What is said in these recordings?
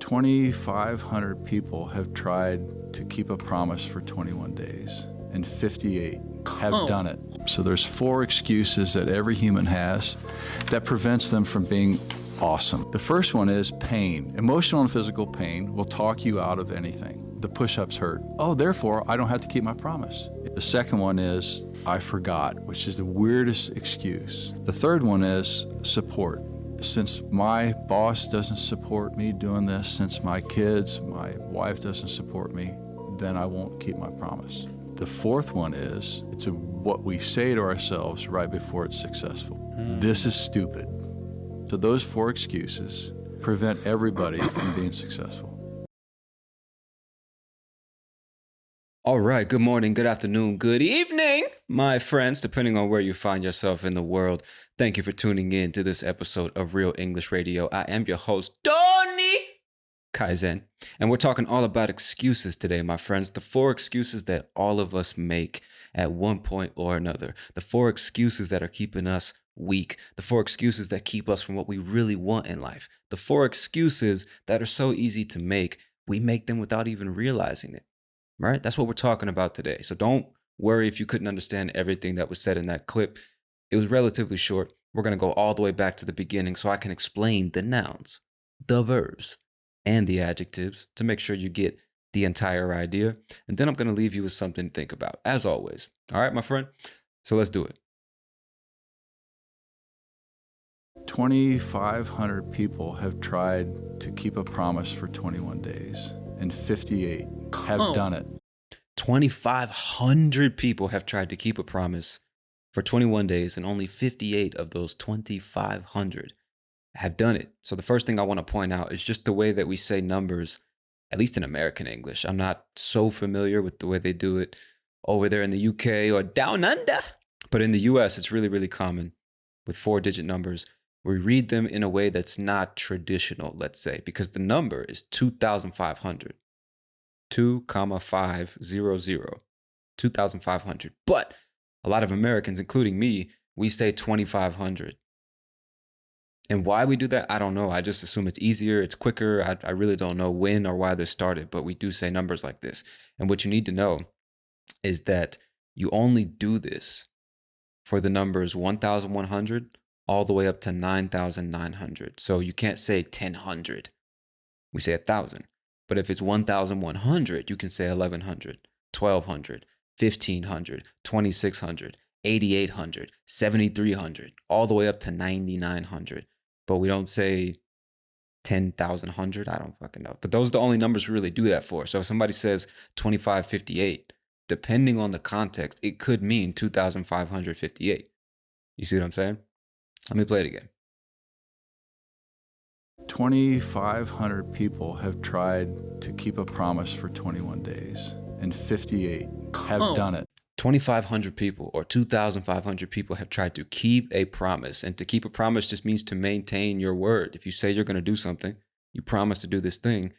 2,500 people have tried to keep a promise for 21 days, and 58 have done it. So there's 4 excuses that every human has that prevents them from being awesome. The first one is pain. Emotional and physical pain will talk you out of anything. The push-ups hurt. Oh, therefore, I don't have to keep my promise. The second one is, I forgot, which is the weirdest excuse. The third one is support. Since my boss doesn't support me doing this, since my kids, my wife doesn't support me, then I won't keep my promise. The fourth one is, it's what we say to ourselves right before it's successful. This is stupid. So those 4 excuses prevent everybody from being successful. All right, good morning, good afternoon, good evening, my friends, depending on where you find yourself in the world. Thank you for tuning in to this episode of Real English Radio. I am your host, Tony Kaizen, and we're talking all about excuses today, my friends. The 4 excuses that all of us make at one point or another. The 4 excuses that are keeping us weak. The 4 excuses that keep us from what we really want in life. The 4 excuses that are so easy to make, we make them without even realizing it. Right? That's what we're talking about today. So don't worry if you couldn't understand everything that was said in that clip. It was relatively short. We're going to go all the way back to the beginning so I can explain the nouns, the verbs, and the adjectives to make sure you get the entire idea. And then I'm going to leave you with something to think about, as always. All right, my friend? So let's do it. 2,500 people have tried to keep a promise for 21 days, and 58 have done it. 2,500 people have tried to keep a promise for 21 days, and only 58 of those 2,500 have done it. So the first thing I want to point out is just the way that we say numbers, at least in American English. I'm not so familiar with the way they do it over there in the UK or down under, but in the US, it's really, really common with 4-digit numbers. We read them in a way that's not traditional, let's say, because the number is 2,500. 2,500, 2,500. But a lot of Americans, including me, we say 2,500. And why we do that, I don't know. I just assume it's easier, it's quicker. I really don't know when or why this started, but we do say numbers like this. And what you need to know is that you only do this for the numbers 1,100 all the way up to 9,900. So you can't say 1,000. We say 1,000. But if it's 1,100, you can say 1,100, 1,200, 1,500, 2,600, 8,800, 7,300, all the way up to 9,900. But we don't say 10,100. I don't fucking know. But those are the only numbers we really do that for. So if somebody says 2,558, depending on the context, it could mean 2,558. You see what I'm saying? Let me play it again. 2,500 people have tried to keep a promise for 21 days, and 58 have done it. 2,500 people or 2,500 people have tried to keep a promise. And to keep a promise just means to maintain your word. If you say you're going to do something, you promise to do this thing.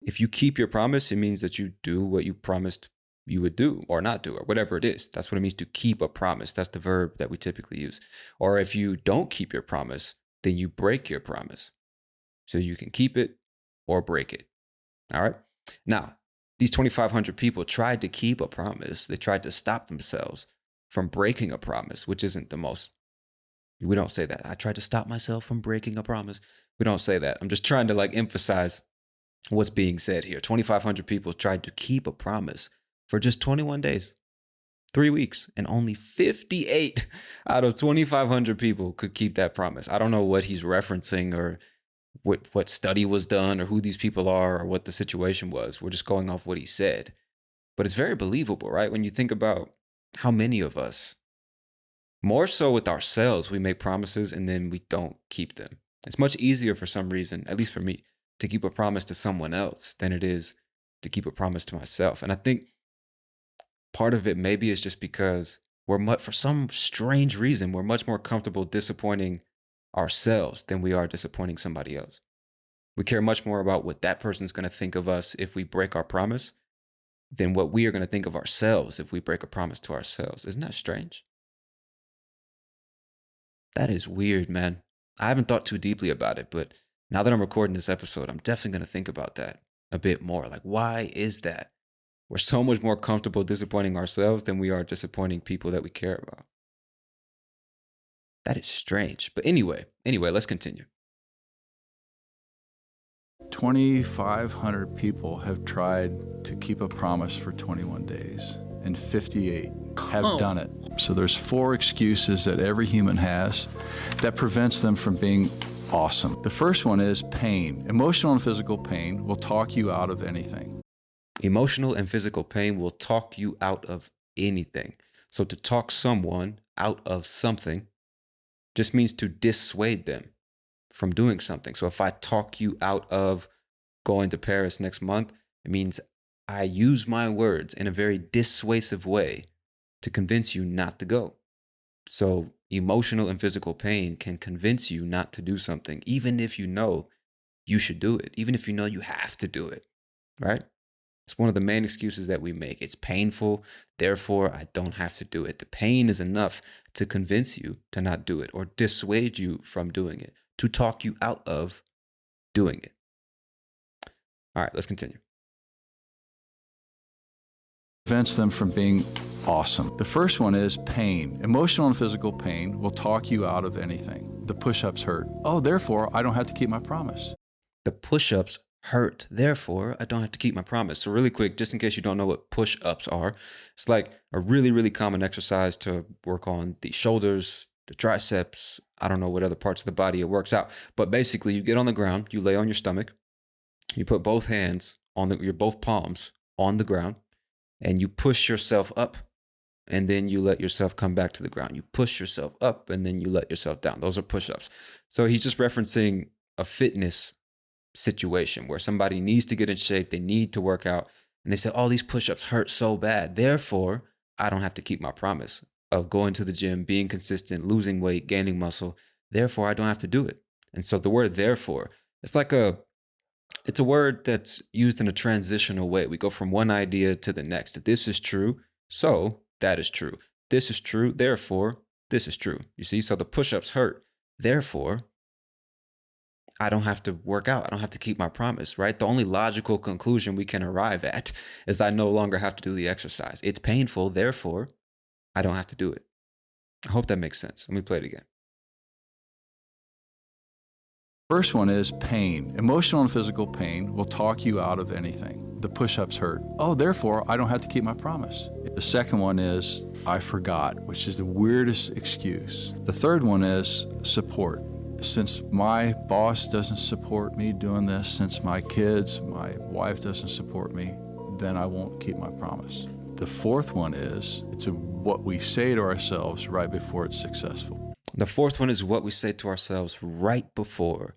If you keep your promise, it means that you do what you promised you would do or not do or whatever it is. That's what it means to keep a promise. That's the verb that we typically use. Or if you don't keep your promise, then you break your promise. So you can keep it or break it. All right. Now, these 2,500 people tried to keep a promise. They tried to stop themselves from breaking a promise, which isn't the most. We don't say that. I tried to stop myself from breaking a promise. We don't say that. I'm just trying to emphasize what's being said here. 2,500 people tried to keep a promise for just 21 days, 3 weeks, and only 58 out of 2,500 people could keep that promise. I don't know what he's referencing or what study was done or who these people are or what the situation was. We're just going off what he said. But it's very believable, right? When you think about how many of us, more so with ourselves, we make promises and then we don't keep them. It's much easier for some reason, at least for me, to keep a promise to someone else than it is to keep a promise to myself. And I think part of it maybe is just because for some strange reason, we're much more comfortable disappointing ourselves than we are disappointing somebody else. We care much more about what that person's going to think of us if we break our promise than what we are going to think of ourselves if we break a promise to ourselves. Isn't that strange? That is weird, man. I haven't thought too deeply about it, but Now that I'm recording this episode, I'm definitely going to think about that a bit more. Like, why is that? We're so much more comfortable disappointing ourselves than we are disappointing people that we care about. That is strange. But anyway, let's continue. 2,500 people have tried to keep a promise for 21 days, and 58 have done it. So there's 4 excuses that every human has that prevents them from being awesome. The first one is pain. Emotional and physical pain will talk you out of anything. Emotional and physical pain will talk you out of anything. So to talk someone out of something just means to dissuade them from doing something. So if I talk you out of going to Paris next month, it means I use my words in a very dissuasive way to convince you not to go. So emotional and physical pain can convince you not to do something, even if you know you should do it, even if you know you have to do it, right? It's one of the main excuses that we make. It's painful, therefore I don't have to do it. The pain is enough to convince you to not do it or dissuade you from doing it, to talk you out of doing it. All right, let's continue. Prevents them from being awesome. The first one is pain. Emotional and physical pain will talk you out of anything. The push-ups hurt. Oh, therefore, I don't have to keep my promise. The push-ups hurt, therefore I don't have to keep my promise. So really quick, just in case you don't know what push-ups are, it's like a really, really common exercise to work on the shoulders, the triceps. I don't know what other parts of the body it works out, but basically you get on the ground, you lay on your stomach, you put both hands on your both palms on the ground, and you push yourself up, and then you let yourself come back to the ground. You push yourself up, and then you let yourself down. Those are push-ups. So he's just referencing a fitness situation where somebody needs to get in shape, they need to work out, and they say, oh, these push-ups hurt so bad, therefore I don't have to keep my promise of going to the gym, being consistent, losing weight, gaining muscle, therefore I don't have to do it. And so the word therefore, it's a word that's used in a transitional way. We go from one idea to the next. This is true, so that is true. This is true, therefore this is true. You see, so the push-ups hurt, therefore I don't have to work out. I don't have to keep my promise, right? The only logical conclusion we can arrive at is I no longer have to do the exercise. It's painful, therefore I don't have to do it. I hope that makes sense. Let me play it again. First one is pain. Emotional and physical pain will talk you out of anything. The push-ups hurt. Oh, therefore I don't have to keep my promise. The second one is I forgot, which is the weirdest excuse. The third one is support. Since my boss doesn't support me doing this, since my kids, my wife doesn't support me, then I won't keep my promise. The fourth one is what we say to ourselves right before it's successful. The fourth one is what we say to ourselves right before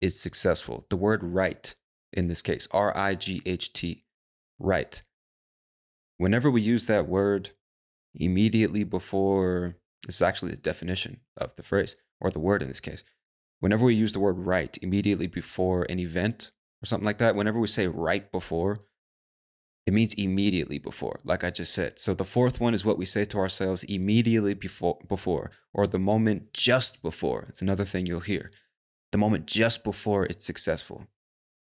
it's successful. The word right in this case, R-I-G-H-T, right. Whenever we use that word immediately before, this is actually the definition of the phrase, or the word in this case. Whenever we use the word right immediately before an event or something like that, whenever we say right before, it means immediately before, like I just said. So the fourth one is what we say to ourselves immediately before, or the moment just before. It's another thing you'll hear. The moment just before it's successful.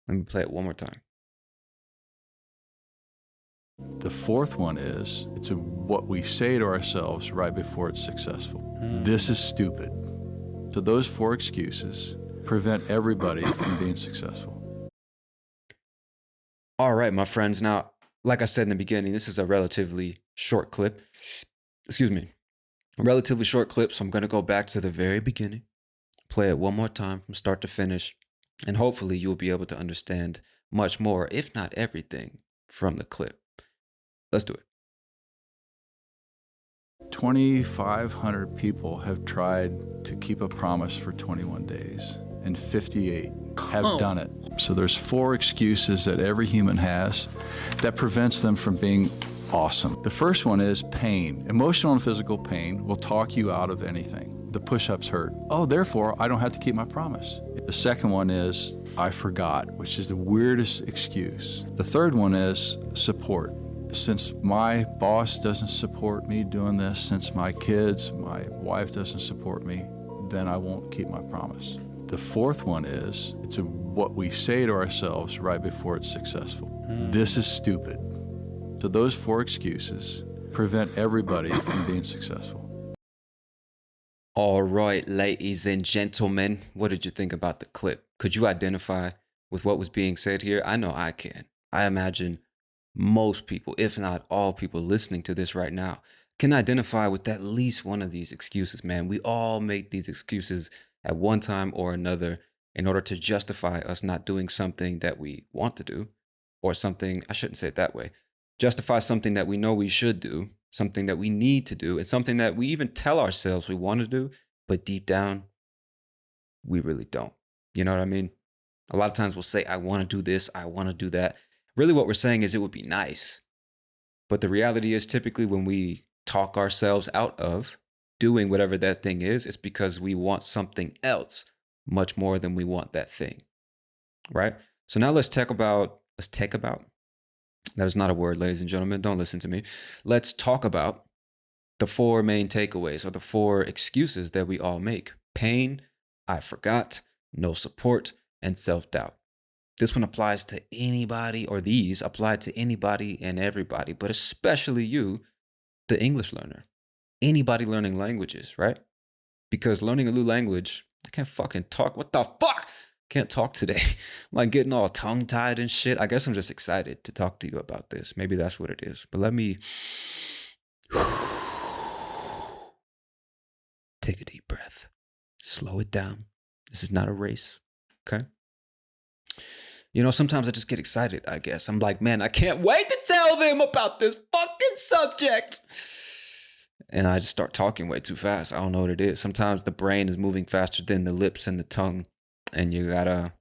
Let me play it one more time. The fourth one is what we say to ourselves right before it's successful. This is stupid. So those 4 excuses prevent everybody from being successful. All right, my friends. Now, like I said in the beginning, this is a relatively short clip. Excuse me. A relatively short clip, so I'm going to go back to the very beginning, play it one more time from start to finish, and hopefully you'll be able to understand much more, if not everything, from the clip. Let's do it. 2,500 people have tried to keep a promise for 21 days, and 58 have done it. So there's 4 excuses that every human has that prevents them from being awesome. The first one is pain. Emotional and physical pain will talk you out of anything. The push-ups hurt. Oh, therefore I don't have to keep my promise. The second one is I forgot, which is the weirdest excuse. The third one is support. Since my boss doesn't support me doing this, since my kids, my wife doesn't support me, then I won't keep my promise. The fourth one is it's what we say to ourselves right before it's successful. This is stupid. So those 4 excuses prevent everybody from being successful. All right, ladies and gentlemen, what did you think about the clip? Could you identify with what was being said here? I know I can. I imagine most people, if not all people listening to this right now, can identify with at least one of these excuses, man. We all make these excuses at one time or another in order to justify us not doing something that we want to do, or something, I shouldn't say it that way, justify something that we know we should do, something that we need to do, and something that we even tell ourselves we want to do, but deep down, we really don't. You know what I mean? A lot of times we'll say, I want to do this, I want to do that. Really what we're saying is it would be nice. But the reality is typically when we talk ourselves out of doing whatever that thing is, it's because we want something else much more than we want that thing, right? So now let's talk about, that is not a word, ladies and gentlemen, don't listen to me. Let's talk about the 4 main takeaways or the 4 excuses that we all make. Pain, I forgot, no support, and self-doubt. This one applies to anybody, or these apply to anybody and everybody, but especially you, the English learner. Anybody learning languages, right? Because learning a new language, I can't fucking talk. What the fuck? Can't talk today. I'm like getting all tongue-tied and shit. I guess I'm just excited to talk to you about this. Maybe that's what it is. But let me take a deep breath. Slow it down. This is not a race, okay? You know, sometimes I just get excited, I guess. I'm like, man, I can't wait to tell them about this fucking subject. And I just start talking way too fast. I don't know what it is. Sometimes the brain is moving faster than the lips and the tongue. And you gotta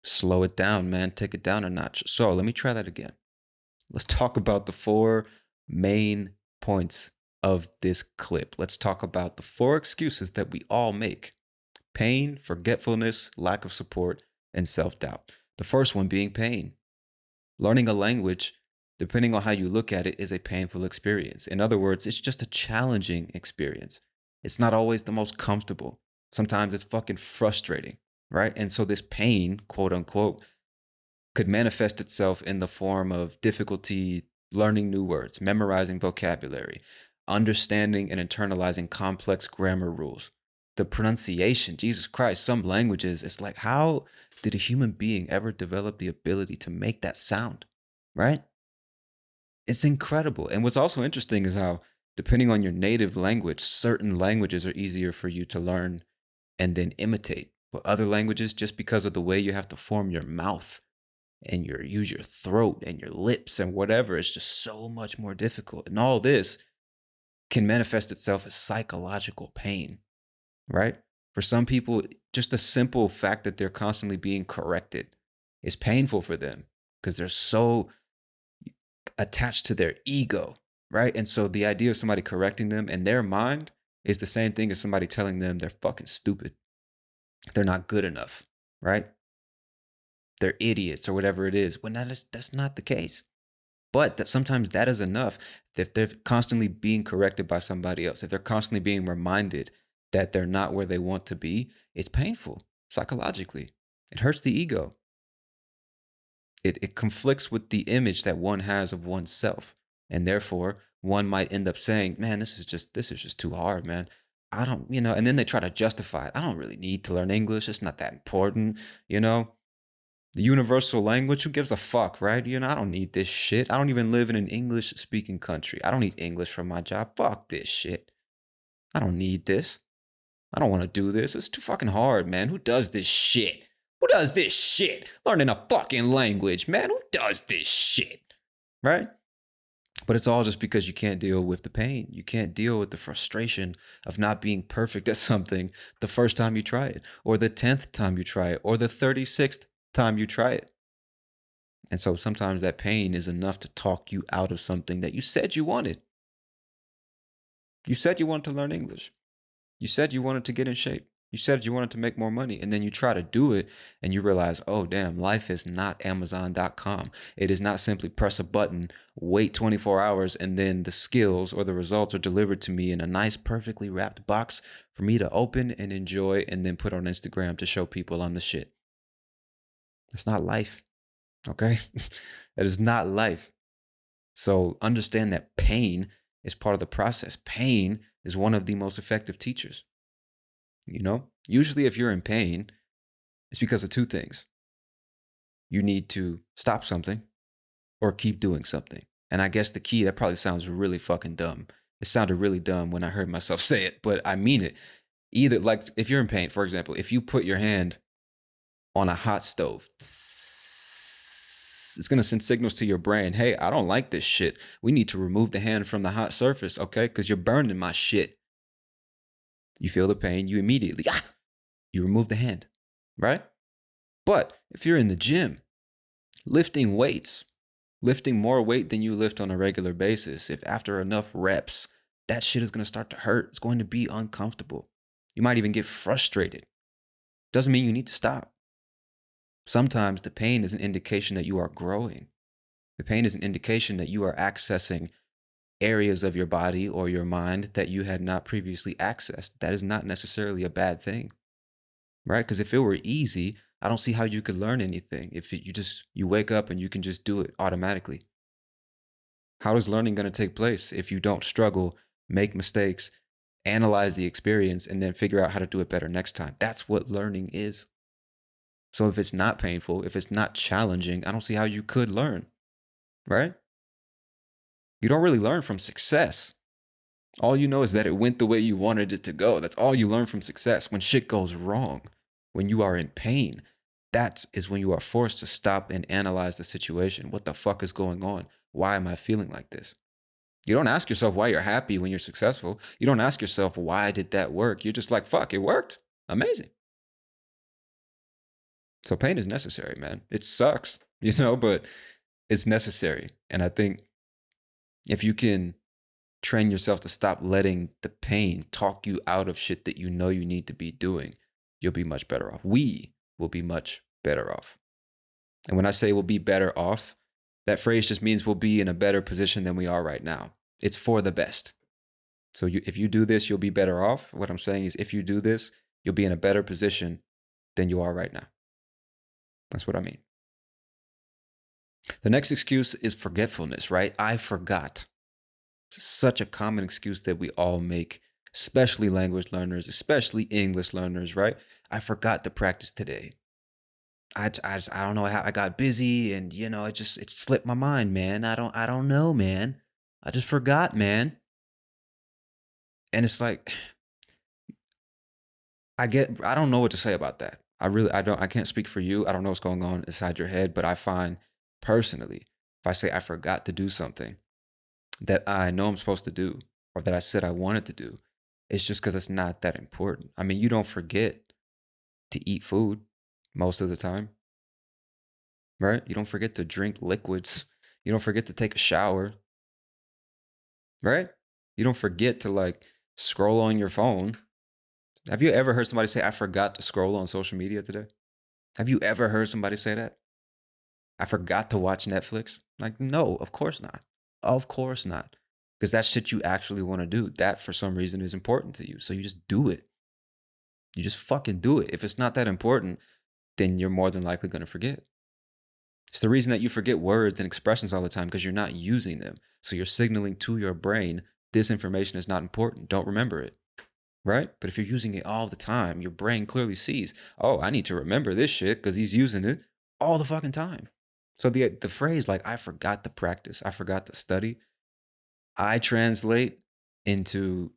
slow it down, man. Take it down a notch. So let me try that again. Let's talk about the 4 main points of this clip. Let's talk about the 4 excuses that we all make. Pain, forgetfulness, lack of support, and self-doubt. The first one being pain. Learning a language, depending on how you look at it, is a painful experience. In other words, it's just a challenging experience. It's not always the most comfortable. Sometimes it's fucking frustrating, right? And so this pain, quote unquote, could manifest itself in the form of difficulty learning new words, memorizing vocabulary, understanding and internalizing complex grammar rules. The pronunciation, Jesus Christ, some languages, it's like, how did a human being ever develop the ability to make that sound, right? It's incredible. And what's also interesting is how, depending on your native language, certain languages are easier for you to learn and then imitate. But other languages, just because of the way you have to form your mouth and use your throat and your lips and whatever, it's just so much more difficult. And all this can manifest itself as psychological pain, right? For some people, just the simple fact that they're constantly being corrected is painful for them because they're so attached to their ego, right? And so the idea of somebody correcting them in their mind is the same thing as somebody telling them they're fucking stupid. They're not good enough, right? They're idiots or whatever it is. When that's not the case. But that sometimes that is enough. If they're constantly being corrected by somebody else, if they're constantly being reminded that they're not where they want to be, it's painful psychologically. It hurts the ego. It conflicts with the image that one has of oneself. And therefore, one might end up saying, man, this is just too hard, man. I don't, and then they try to justify it. I don't really need to learn English. It's not that important, The universal language, who gives a fuck, right? I don't need this shit. I don't even live in an English-speaking country. I don't need English for my job. Fuck this shit. I don't need this. I don't want to do this. It's too fucking hard, man. Who does this shit? Who does this shit? Learning a fucking language, man. Who does this shit? Right? But it's all just because you can't deal with the pain. You can't deal with the frustration of not being perfect at something the first time you try it, or the 10th time you try it, or the 36th time you try it. And so sometimes that pain is enough to talk you out of something that you said you wanted. You said you wanted to learn English. You said you wanted to get in shape. You said you wanted to make more money, and then you try to do it and you realize, oh, damn, life is not Amazon.com. It is not simply press a button, wait 24 hours, and then the skills or the results are delivered to me in a nice, perfectly wrapped box for me to open and enjoy and then put on Instagram to show people I'm the shit. It's not life, okay? That is not life. So understand that pain is part of the process. Pain is one of the most effective teachers. You know, usually if you're in pain, it's because of two things. You need to stop something or keep doing something. And I guess the key, that probably sounds really fucking dumb. It sounded really dumb when I heard myself say it, but I mean it. Either, like, if you're in pain, for example, if you put your hand on a hot stove, it's going to send signals to your brain. Hey, I don't like this shit. We need to remove the hand from the hot surface, okay? Because you're burning my shit. You feel the pain, you immediately, you remove the hand, right? But if you're in the gym, lifting weights, lifting more weight than you lift on a regular basis, if after enough reps, that shit is going to start to hurt. It's going to be uncomfortable. You might even get frustrated. Doesn't mean you need to stop. Sometimes the pain is an indication that you are growing. The pain is an indication that you are accessing areas of your body or your mind that you had not previously accessed. That is not necessarily a bad thing, right? Because if it were easy, I don't see how you could learn anything. If you wake up and you can just do it automatically. How is learning going to take place if you don't struggle, make mistakes, analyze the experience, and then figure out how to do it better next time? That's what learning is. So if it's not painful, if it's not challenging, I don't see how you could learn, right? You don't really learn from success. All you know is that it went the way you wanted it to go. That's all you learn from success. When shit goes wrong, when you are in pain, that is when you are forced to stop and analyze the situation. What the fuck is going on? Why am I feeling like this? You don't ask yourself why you're happy when you're successful. You don't ask yourself, why did that work? You're just like, fuck, it worked. Amazing. So pain is necessary, man. It sucks, but it's necessary. And I think if you can train yourself to stop letting the pain talk you out of shit that you know you need to be doing, you'll be much better off. We will be much better off. And when I say we'll be better off, that phrase just means we'll be in a better position than we are right now. It's for the best. So if you do this, you'll be better off. What I'm saying is if you do this, you'll be in a better position than you are right now. That's what I mean. The next excuse is forgetfulness, right? I forgot. Such a common excuse that we all make, especially language learners, especially English learners, right? I forgot to practice today. I don't know how I got busy and it slipped my mind, man. I don't know, man. I just forgot, man. And it's like I don't know what to say about that. I can't speak for you. I don't know what's going on inside your head, but I find personally, if I say I forgot to do something that I know I'm supposed to do or that I said I wanted to do, it's just because it's not that important. I mean, you don't forget to eat food most of the time, right? You don't forget to drink liquids. You don't forget to take a shower, right? You don't forget to scroll on your phone. Have you ever heard somebody say, I forgot to scroll on social media today? Have you ever heard somebody say that? I forgot to watch Netflix? No, of course not. Of course not. Because that shit you actually want to do, that for some reason is important to you. So you just do it. You just fucking do it. If it's not that important, then you're more than likely going to forget. It's the reason that you forget words and expressions all the time because you're not using them. So you're signaling to your brain, this information is not important. Don't remember it. Right? But if you're using it all the time, your brain clearly sees, oh, I need to remember this shit because he's using it all the fucking time. So the phrase I forgot to practice, I forgot to study, I translate into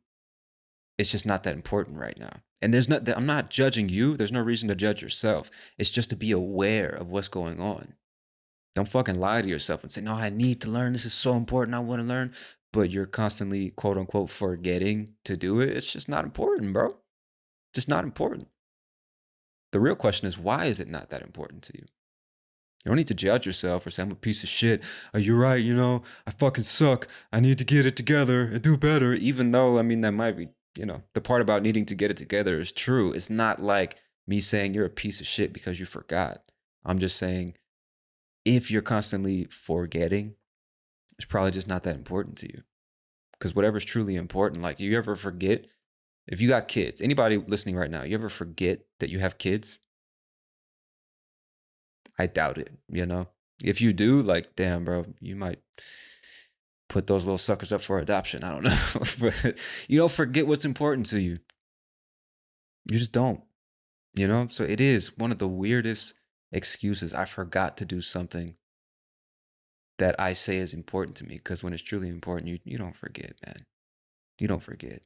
it's just not that important right now. And I'm not judging you. There's no reason to judge yourself. It's just to be aware of what's going on. Don't fucking lie to yourself and say, no, I need to learn. This is so important. I want to learn. But you're constantly, quote unquote, forgetting to do it. It's just not important, bro. Just not important. The real question is, why is it not that important to you? You don't need to judge yourself or say, I'm a piece of shit. Oh, you're right, I fucking suck. I need to get it together and do better. Even though, that might be, the part about needing to get it together is true. It's not like me saying you're a piece of shit because you forgot. I'm just saying if you're constantly forgetting, it's probably just not that important to you. Because whatever's truly important, like you ever forget, if you got kids, anybody listening right now, you ever forget that you have kids? I doubt it, If you do, like, damn, bro, you might put those little suckers up for adoption. I don't know. But you don't forget what's important to you. You just don't, So it is one of the weirdest excuses. I forgot to do something that I say is important to me. Because when it's truly important, you don't forget, man. You don't forget.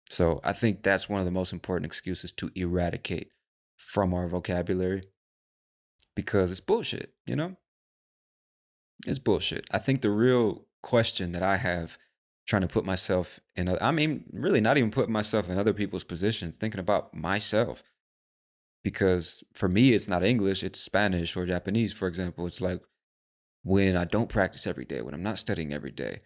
So I think that's one of the most important excuses to eradicate from our vocabulary. Because it's bullshit, It's bullshit. I think the real question that I have trying to put myself in, really not even putting myself in other people's positions, thinking about myself. Because for me, it's not English, it's Spanish or Japanese, for example. It's like when I don't practice every day, when I'm not studying every day.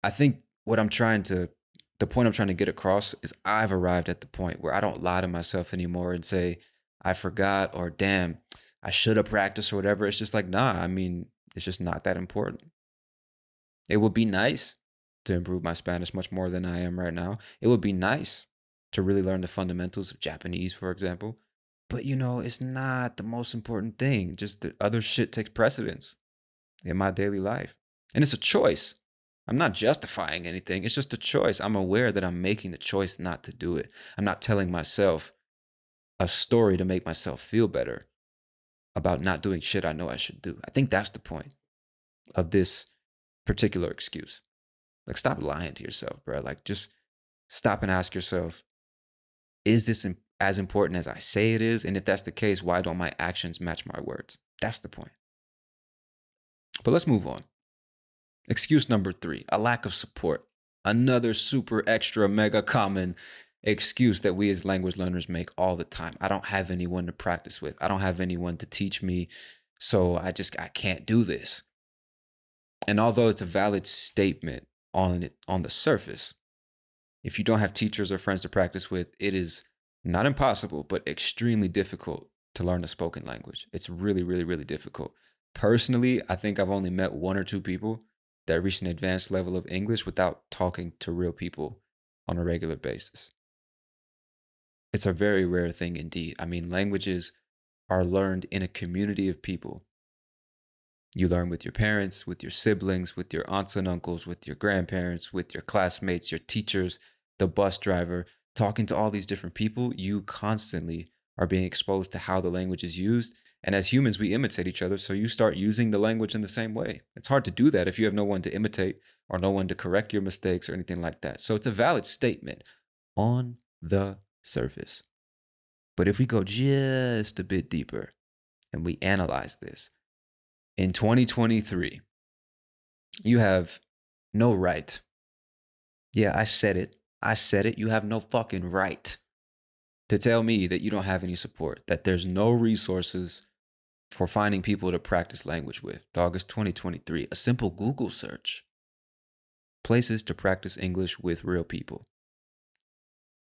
I think the point I'm trying to get across is I've arrived at the point where I don't lie to myself anymore and say, I forgot, or damn, I should have practiced or whatever. It's just like, nah, it's just not that important. It would be nice to improve my Spanish much more than I am right now. It would be nice to really learn the fundamentals of Japanese, for example. But, it's not the most important thing. Just the other shit takes precedence in my daily life. And it's a choice. I'm not justifying anything. It's just a choice. I'm aware that I'm making the choice not to do it. I'm not telling myself a story to make myself feel better about not doing shit I know I should do. I think that's the point of this particular excuse. Like, stop lying to yourself, bro. Like, just stop and ask yourself, is this as important as I say it is? And if that's the case, why don't my actions match my words? That's the point. But let's move on. Excuse number 3, a lack of support. Another super extra mega common excuse that we as language learners make all the time. I don't have anyone to practice with. I don't have anyone to teach me. So I can't do this. And although it's a valid statement on the surface, if you don't have teachers or friends to practice with, it is not impossible, but extremely difficult to learn a spoken language. It's really, really, really difficult. Personally, I think I've only met 1 or 2 people that reached an advanced level of English without talking to real people on a regular basis. It's a very rare thing indeed. Languages are learned in a community of people. You learn with your parents, with your siblings, with your aunts and uncles, with your grandparents, with your classmates, your teachers, the bus driver. Talking to all these different people, you constantly are being exposed to how the language is used. And as humans, we imitate each other. So you start using the language in the same way. It's hard to do that if you have no one to imitate or no one to correct your mistakes or anything like that. So it's a valid statement on the surface. But if we go just a bit deeper and we analyze this, in 2023, you have no right. Yeah, I said it. You have no fucking right to tell me that you don't have any support, that there's no resources for finding people to practice language with. August 2023, a simple Google search. Places to practice English with real people.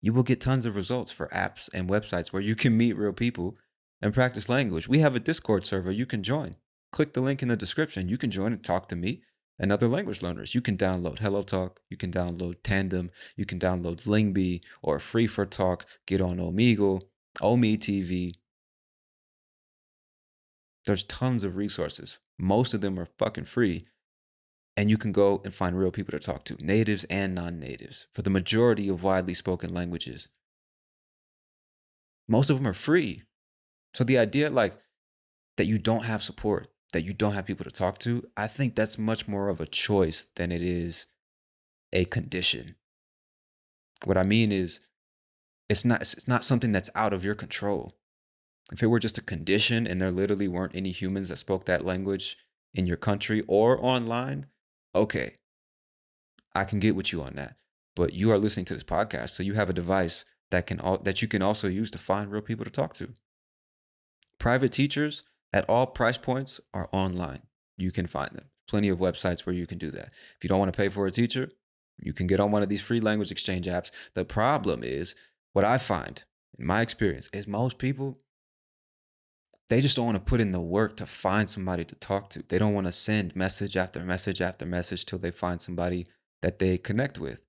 You will get tons of results for apps and websites where you can meet real people and practice language. We have a Discord server you can join. Click the link in the description. You can join and talk to me and other language learners. You can download HelloTalk. You can download Tandem. You can download Lingby or Free4Talk. Get on Omegle, OmeTV. There's tons of resources. Most of them are fucking free. And you can go and find real people to talk to, natives and non-natives, for the majority of widely spoken languages. Most of them are free. So the idea that you don't have support, that you don't have people to talk to, I think that's much more of a choice than it is a condition. What I mean is, it's not something that's out of your control. If it were just a condition and there literally weren't any humans that spoke that language in your country or online, okay, I can get with you on that. But you are listening to this podcast, so you have a device that you can also use to find real people to talk to. Private teachers at all price points are online. You can find them. Plenty of websites where you can do that. If you don't want to pay for a teacher, You can get on one of these free language exchange apps. The problem is, what I find in my experience is most people, they just don't want to put in the work to find somebody to talk to. They don't want to send message after message after message till they find somebody that they connect with.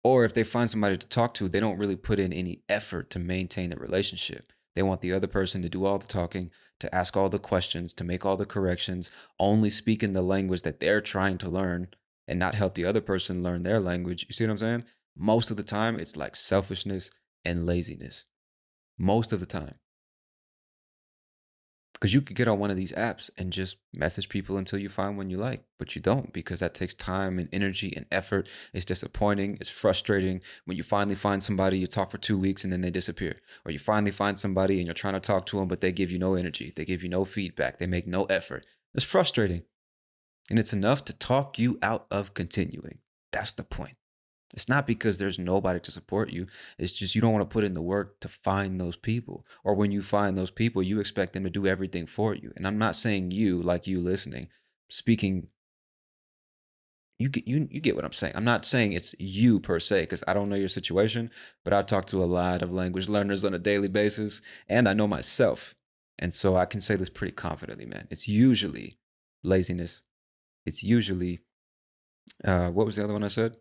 Or if they find somebody to talk to, they don't really put in any effort to maintain the relationship. They want the other person to do all the talking, to ask all the questions, to make all the corrections, only speak in the language that they're trying to learn and not help the other person learn their language. You see what I'm saying? Most of the time, it's like selfishness and laziness. Most of the time. Because you could get on one of these apps and just message people until you find one you like, but you don't, because that takes time and energy and effort. It's disappointing. It's frustrating. When you finally find somebody, you talk for 2 weeks and then they disappear. Or you finally find somebody and you're trying to talk to them, but they give you no energy. They give you no feedback. They make no effort. It's frustrating. And it's enough to talk you out of continuing. That's the point. It's not because there's nobody to support you. It's just you don't want to put in the work to find those people. Or when you find those people, you expect them to do everything for you. And I'm not saying you, like you listening, speaking, you get what I'm saying. I'm not saying it's you per se, because I don't know your situation, but I talk to a lot of language learners on a daily basis, and I know myself. And so I can say this pretty confidently, man. It's usually laziness. It's usually, what was the other one I said?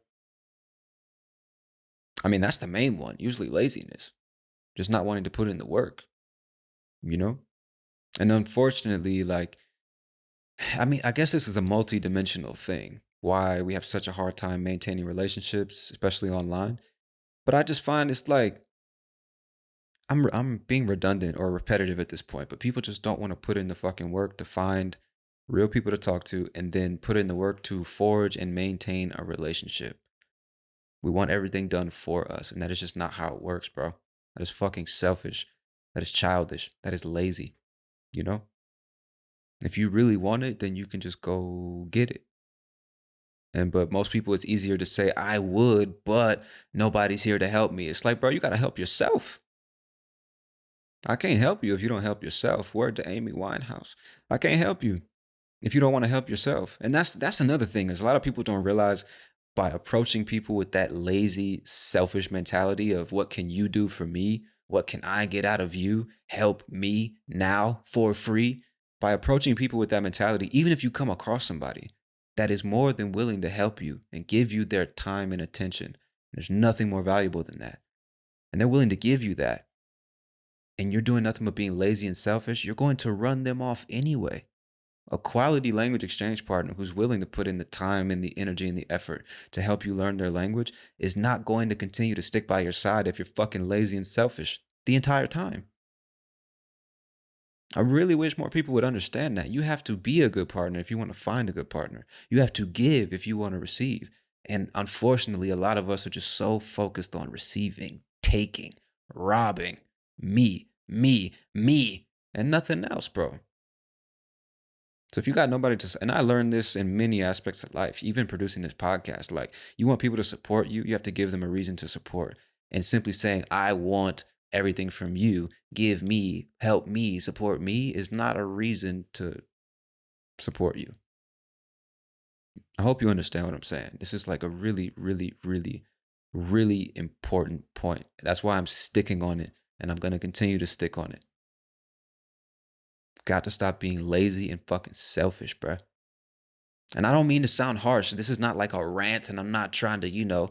I mean, that's the main one. Usually laziness, just not wanting to put in the work, you know? And unfortunately, like, I mean, I guess this is a multi-dimensional thing, why we have such a hard time maintaining relationships, especially online. But I just find it's like, I'm being redundant or repetitive at this point, but people just don't want to put in the fucking work to find real people to talk to and then put in the work to forge and maintain a relationship. We want everything done for us, and that is just not how it works, bro. That is fucking selfish. That is childish. That is lazy, you know? If you really want it, then you can just go get it. But most people, it's easier to say, I would, but nobody's here to help me. It's like, bro, you got to help yourself. I can't help you if you don't help yourself. Word to Amy Winehouse. I can't help you if you don't want to help yourself. And that's another thing, is a lot of people don't realize, by approaching people with that lazy, selfish mentality of what can you do for me? What can I get out of you? Help me now for free. By approaching people with that mentality, even if you come across somebody that is more than willing to help you and give you their time and attention, there's nothing more valuable than that. And they're willing to give you that, and you're doing nothing but being lazy and selfish, you're going to run them off anyway. A quality language exchange partner who's willing to put in the time and the energy and the effort to help you learn their language is not going to continue to stick by your side if you're fucking lazy and selfish the entire time. I really wish more people would understand that. You have to be a good partner if you want to find a good partner. You have to give if you want to receive. And unfortunately, a lot of us are just so focused on receiving, taking, robbing, me, and nothing else, bro. So if you got nobody to, and I learned this in many aspects of life, even producing this podcast, like, you want people to support you, you have to give them a reason to support. And simply saying, I want everything from you, give me, help me, support me, is not a reason to support you. I hope you understand what I'm saying. This is like a really, really, really, really important point. That's why I'm sticking on it, and I'm going to continue to stick on it. Got to stop being lazy and fucking selfish, bruh. And I don't mean to sound harsh. This is not like a rant, and I'm not trying to,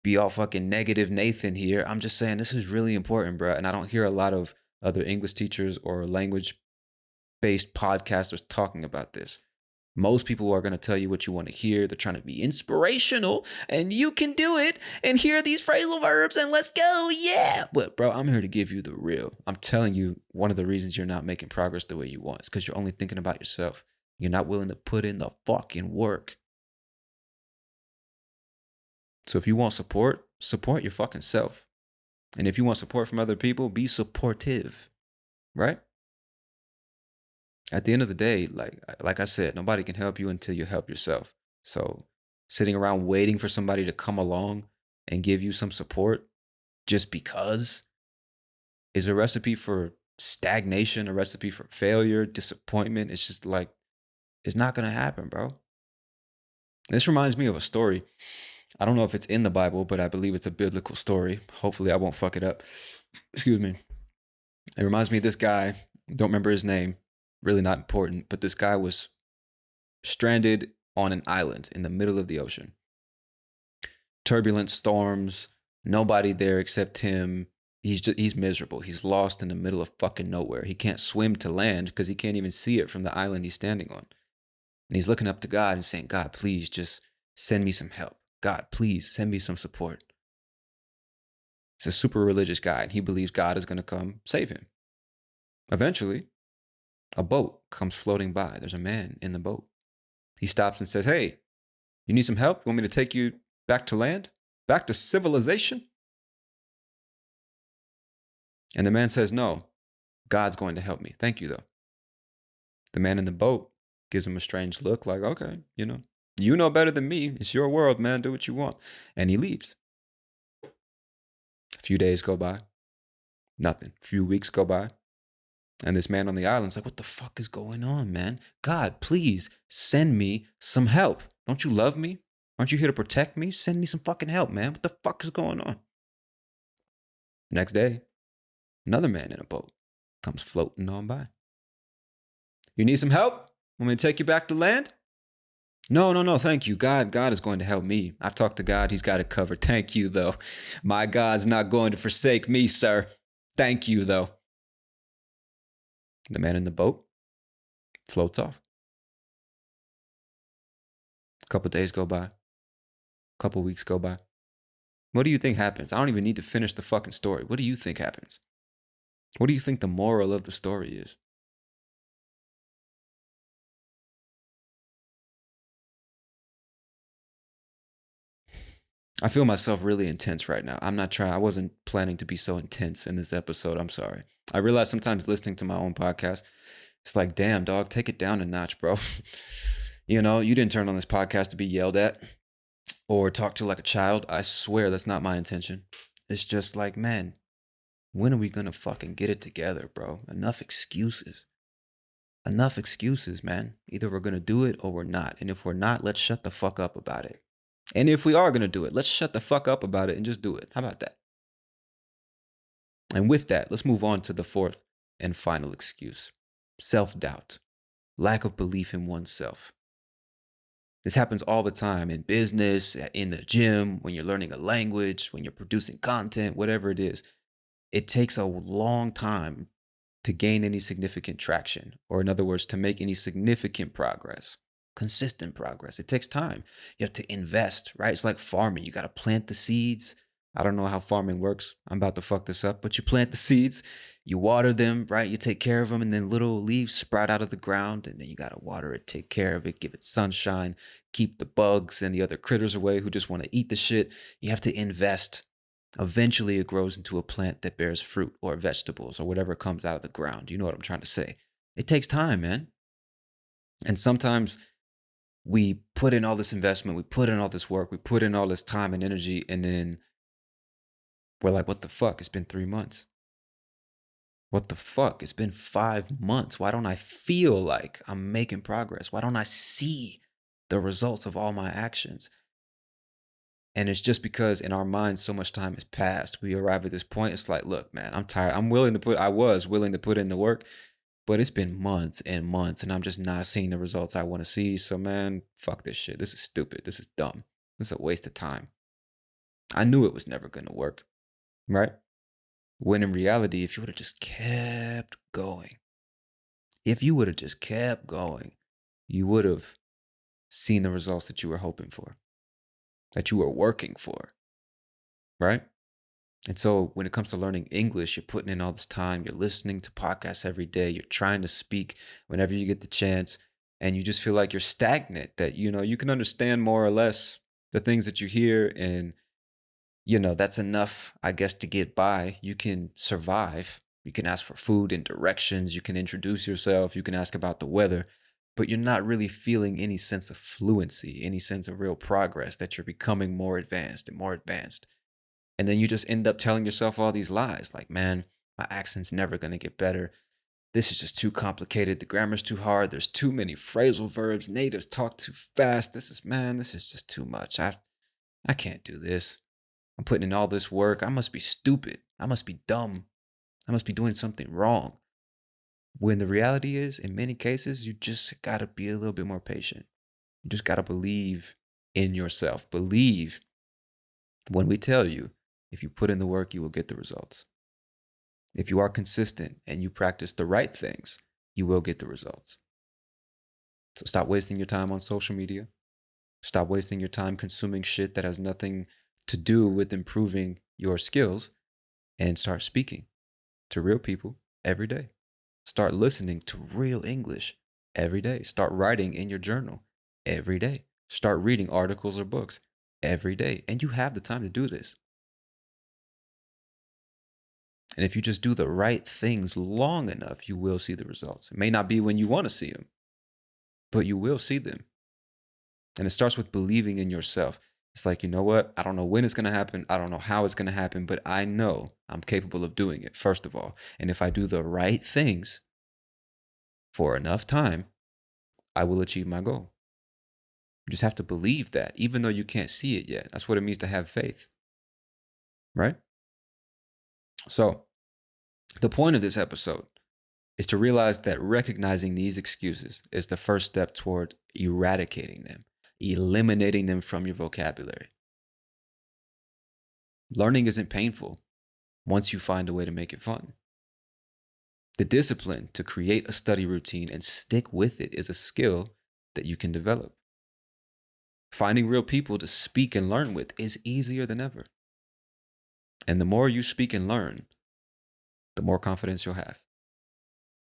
be all fucking negative Nathan here. I'm just saying this is really important, bruh. And I don't hear a lot of other English teachers or language-based podcasters talking about this. Most people are going to tell you what you want to hear. They're trying to be inspirational, and you can do it, and hear these phrasal verbs, and let's go, yeah. But bro, I'm here to give you the real. I'm telling you, one of the reasons you're not making progress the way you want is because you're only thinking about yourself. You're not willing to put in the fucking work. So if you want support, support your fucking self. And if you want support from other people, be supportive, right? At the end of the day, like I said, nobody can help you until you help yourself. So sitting around waiting for somebody to come along and give you some support just because is a recipe for stagnation, a recipe for failure, disappointment. It's just like, it's not going to happen, bro. This reminds me of a story. I don't know if it's in the Bible, but I believe it's a biblical story. Hopefully I won't fuck it up. Excuse me. It reminds me of this guy. Don't remember his name. Really not important. But this guy was stranded on an island in the middle of the ocean. Turbulent storms. Nobody there except him. He's miserable. He's lost in the middle of fucking nowhere. He can't swim to land because he can't even see it from the island he's standing on. And he's looking up to God and saying, God, please just send me some help. God, please send me some support. He's a super religious guy, and he believes God is going to come save him. Eventually, a boat comes floating by. There's a man in the boat. He stops and says, hey, you need some help? You want me to take you back to land? Back to civilization? And the man says, no, God's going to help me. Thank you, though. The man in the boat gives him a strange look like, okay, you know better than me. It's your world, man. Do what you want. And he leaves. A few days go by. Nothing. A few weeks go by. And this man on the island's like, what the fuck is going on, man? God, please send me some help. Don't you love me? Aren't you here to protect me? Send me some fucking help, man. What the fuck is going on? Next day, another man in a boat comes floating on by. You need some help? Want me to take you back to land? No, thank you. God is going to help me. I've talked to God. He's got it covered. Thank you, though. My God's not going to forsake me, sir. Thank you, though. The man in the boat floats off. A couple days go by. A couple weeks go by. What do you think happens? I don't even need to finish the fucking story. What do you think happens? What do you think the moral of the story is? I feel myself really intense right now. I wasn't planning to be so intense in this episode. I'm sorry. I realize sometimes listening to my own podcast, it's like, damn, dog, take it down a notch, bro. You didn't turn on this podcast to be yelled at or talk to like a child. I swear that's not my intention. It's just like, man, when are we going to fucking get it together, bro? Enough excuses. Enough excuses, man. Either we're going to do it or we're not. And if we're not, let's shut the fuck up about it. And if we are going to do it, let's shut the fuck up about it and just do it. How about that? And with that, let's move on to the fourth and final excuse. Self-doubt. Lack of belief in oneself. This happens all the time in business, in the gym, when you're learning a language, when you're producing content, whatever it is. It takes a long time to gain any significant traction, or in other words, to make any significant progress. Consistent progress. It takes time. You have to invest, right? It's like farming. You got to plant the seeds. I don't know how farming works. I'm about to fuck this up, but you plant the seeds, you water them, right? You take care of them, and then little leaves sprout out of the ground, and then you got to water it, take care of it, give it sunshine, keep the bugs and the other critters away who just want to eat the shit. You have to invest. Eventually it grows into a plant that bears fruit or vegetables or whatever comes out of the ground. You know what I'm trying to say. It takes time, man. And sometimes we put in all this investment, we put in all this work, we put in all this time and energy, and then we're like, what the fuck? It's been 3 months. What the fuck? It's been 5 months. Why don't I feel like I'm making progress? Why don't I see the results of all my actions? And it's just because in our minds so much time has passed. We arrive at this point. It's like, look, man, I'm tired. I was willing to put in the work, but it's been months and months, and I'm just not seeing the results I want to see. So, man, fuck this shit. This is stupid. This is dumb. This is a waste of time. I knew it was never going to work, right? When in reality, if you would have just kept going, you would have seen the results that you were hoping for, that you were working for, right? And so when it comes to learning English, you're putting in all this time, you're listening to podcasts every day, you're trying to speak whenever you get the chance, and you just feel like you're stagnant, that, you can understand more or less the things that you hear, and, that's enough, I guess, to get by. You can survive. You can ask for food and directions. You can introduce yourself. You can ask about the weather, but you're not really feeling any sense of fluency, any sense of real progress, that you're becoming more advanced and more advanced. And then you just end up telling yourself all these lies like, man, my accent's never going to get better. This is just too complicated. The grammar's too hard. There's too many phrasal verbs. Natives talk too fast. This is just too much. I I can't do this. I'm putting in all this work. I must be stupid. I must be dumb. I must be doing something wrong. When the reality is, in many cases, you just got to be a little bit more patient. You just got to believe in yourself. Believe when we tell you, if you put in the work, you will get the results. If you are consistent and you practice the right things, you will get the results. So stop wasting your time on social media. Stop wasting your time consuming shit that has nothing to do with improving your skills, and start speaking to real people every day. Start listening to real English every day. Start writing in your journal every day. Start reading articles or books every day. And you have the time to do this. And if you just do the right things long enough, you will see the results. It may not be when you want to see them, but you will see them. And it starts with believing in yourself. It's like, you know what? I don't know when it's going to happen. I don't know how it's going to happen, but I know I'm capable of doing it, first of all. And if I do the right things for enough time, I will achieve my goal. You just have to believe that, even though you can't see it yet. That's what it means to have faith, right? So the point of this episode is to realize that recognizing these excuses is the first step toward eradicating them, eliminating them from your vocabulary. Learning isn't painful once you find a way to make it fun. The discipline to create a study routine and stick with it is a skill that you can develop. Finding real people to speak and learn with is easier than ever. And the more you speak and learn, the more confidence you'll have.